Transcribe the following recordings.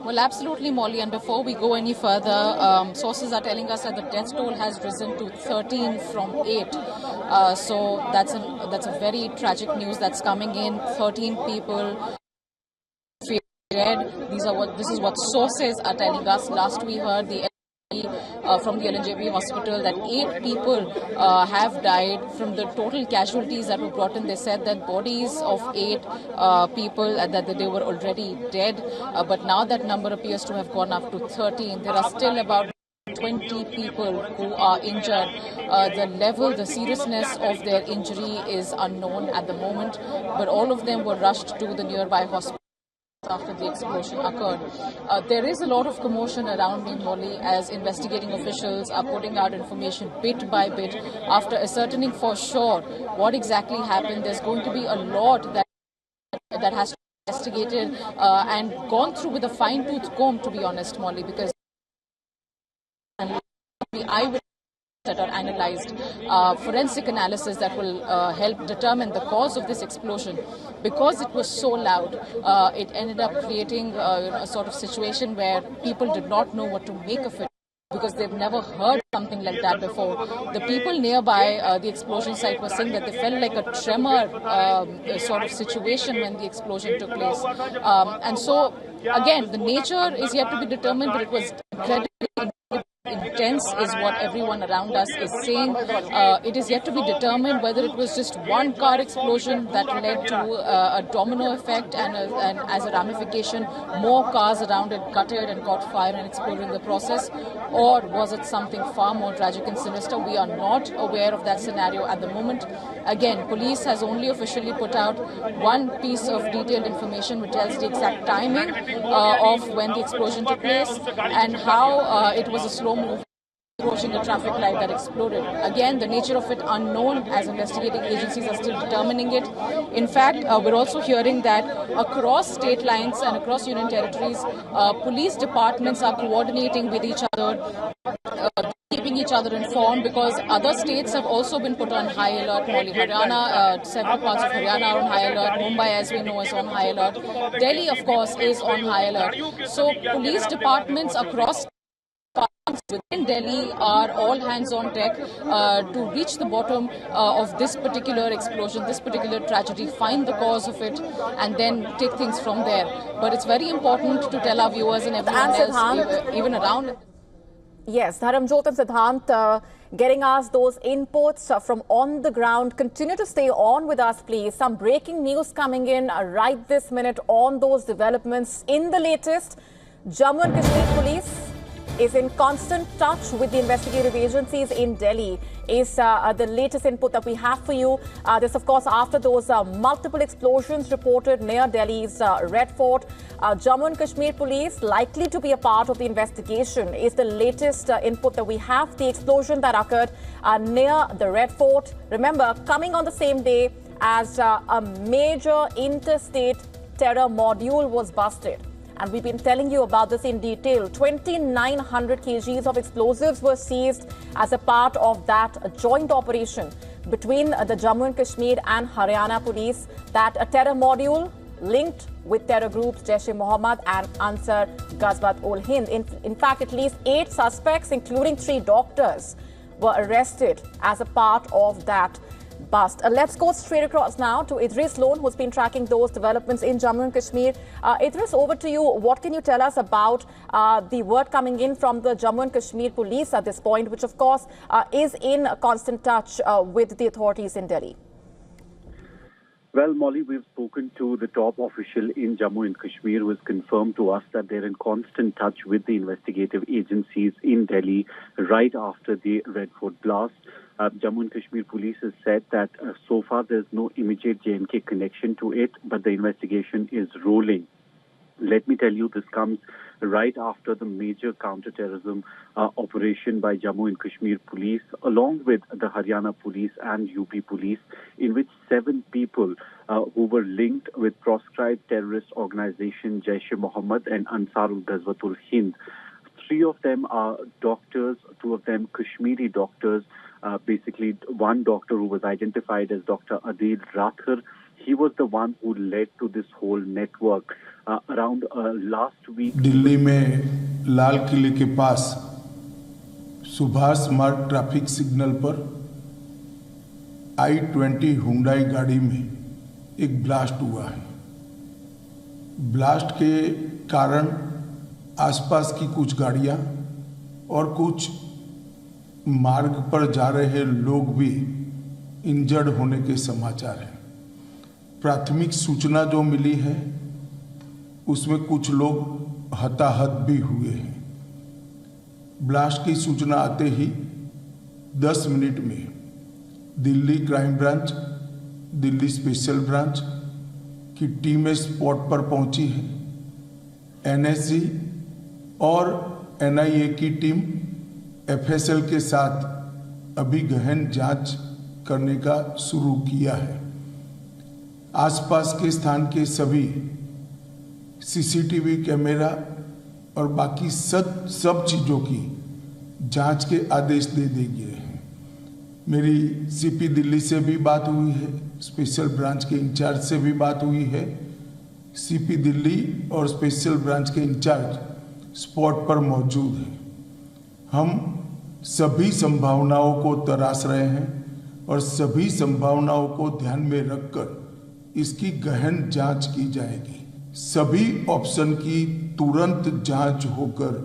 Well, absolutely, Molly. And before we go any further, sources are telling us that the death toll has risen to 13 from 8. So that's a very tragic news that's coming in. 13 people dead. This is what sources are telling us. Last we heard from the LNJB hospital that 8 people have died from the total casualties that were brought in. They said that bodies of 8 people that they were already dead, but now that number appears to have gone up to 13. There are still about 20 people who are injured. The seriousness of their injury is unknown at the moment, but all of them were rushed to the nearby hospital after the explosion occurred. There is a lot of commotion around me, Molly, as investigating officials are putting out information bit by bit after ascertaining for sure what exactly happened. There's going to be a lot that has to be investigated and gone through with a fine-tooth comb, to be honest, Molly, because the eyewitness that are analyzed, forensic analysis that will help determine the cause of this explosion. Because it was so loud, it ended up creating a sort of situation where people did not know what to make of it, because they've never heard something like that before. The people nearby the explosion site were saying that they felt like a tremor sort of situation when the explosion took place. And so, again, the nature is yet to be determined, but it was incredibly intense is what everyone around us is saying. It is yet to be determined whether it was just one car explosion that led to a domino effect and as a ramification more cars around it gutted and caught fire and exploded in the process, or was it something far more tragic and sinister. We are not aware of that scenario at the moment. Again, police has only officially put out one piece of detailed information which tells the exact timing of when the explosion took place and how it was a slow move approaching the traffic light that exploded. Again, the nature of it unknown, as investigating agencies are still determining it. In fact, we're also hearing that across state lines and across union territories, police departments are coordinating with each other, keeping each other informed, because other states have also been put on high alert. Molly, Haryana, several parts of Haryana are on high alert. Mumbai, as we know, is on high alert. Delhi, of course, is on high alert. So police departments across within Delhi are all hands on deck to reach the bottom of this particular explosion, this particular tragedy, find the cause of it, and then take things from there. But it's very important to tell our viewers and everyone else, even around. Yes, Dharamjot and Siddhant, getting us those inputs from on the ground. Continue to stay on with us, please. Some breaking news coming in right this minute on those developments. In the latest, Jammu and Kashmir Police is in constant touch with the investigative agencies in Delhi, is the latest input that we have for you. This, of course, after those multiple explosions reported near Delhi's Red Fort. Jammu and Kashmir Police likely to be a part of the investigation is the latest input that we have. The explosion that occurred near the Red Fort, remember, coming on the same day as a major interstate terror module was busted. And we've been telling you about this in detail. 2,900 kgs of explosives were seized as a part of that joint operation between the Jammu and Kashmir and Haryana police. That a terror module linked with terror groups Jaish-e-Mohammed and Ansar Ghazwat-ul-Hind. In fact, at least 8 suspects, including 3 doctors, were arrested as a part of that bust. Let's go straight across now to Idris Lone, who's been tracking those developments in Jammu and Kashmir. Idris, over to you. What can you tell us about the word coming in from the Jammu and Kashmir police at this point, which of course is in constant touch with the authorities in Delhi? Well, Molly, we've spoken to the top official in Jammu and Kashmir who has confirmed to us that they're in constant touch with the investigative agencies in Delhi right after the Red Fort blast. Jammu and Kashmir police has said that so far there's no immediate J&K connection to it, but the investigation is rolling. Let me tell you, this comes right after the major counter-terrorism operation by Jammu and Kashmir police, along with the Haryana police and UP police, in which 7 people who were linked with proscribed terrorist organization Jaish-e-Mohammed and Ansarul Ghazwatul-Hind. 3 of them are doctors, 2 of them Kashmiri doctors. Basically, one doctor who was identified as Dr. Adil Rathur he was the one who led to this whole network. Around last week, Delhi में लाल किले के पास सुभाष मार्ग traffic signal पर I-20 Hyundai गाड़ी में एक blast हुआ है। ब्लास्ट के कारण आसपास की कुछ गाड़ियां और कुछ मार्ग पर जा रहे लोग भी इंजर्ड होने के समाचार हैं। प्राथमिक सूचना जो मिली है उसमें कुछ लोग हताहत भी हुए हैं। ब्लास्ट की सूचना आते ही 10 मिनट में Delhi crime branch, Delhi special branch की टीमें स्पॉट पर पहुंची है। NSG और NIA की टीम FSL के साथ अभी गहन जांच करने का शुरू किया है। आसपास के स्थान के सभी CCTV कैमरा और बाकी सब चीज़ों की जांच के आदेश दे दिए गए हैं। मेरी CP दिल्ली से भी बात हुई है, स्पेशल ब्रांच के इंचार्ज से भी बात हुई है। CP दिल्ली और स्पेशल ब्रांच के इंचार्ज स्पॉट पर मौजूद हैं। हम सभी संभावनाओं को तराश रहे हैं और सभी संभावनाओं को ध्यान में रखकर इसकी गहन जांच की जाएगी। सभी ऑप्शन की तुरंत जांच होकर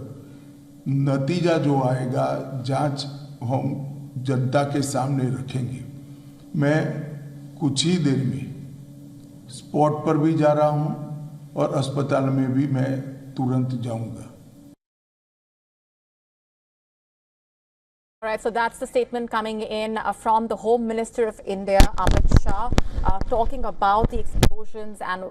नतीजा जो आएगा जांच हम जनता के सामने रखेंगे। मैं कुछ ही देर में स्पॉट पर भी जा रहा हूं और अस्पताल में भी मैं तुरंत जाऊंगा। All right, so that's the statement coming in from the Home Minister of India, Amit Shah, talking about the explosions and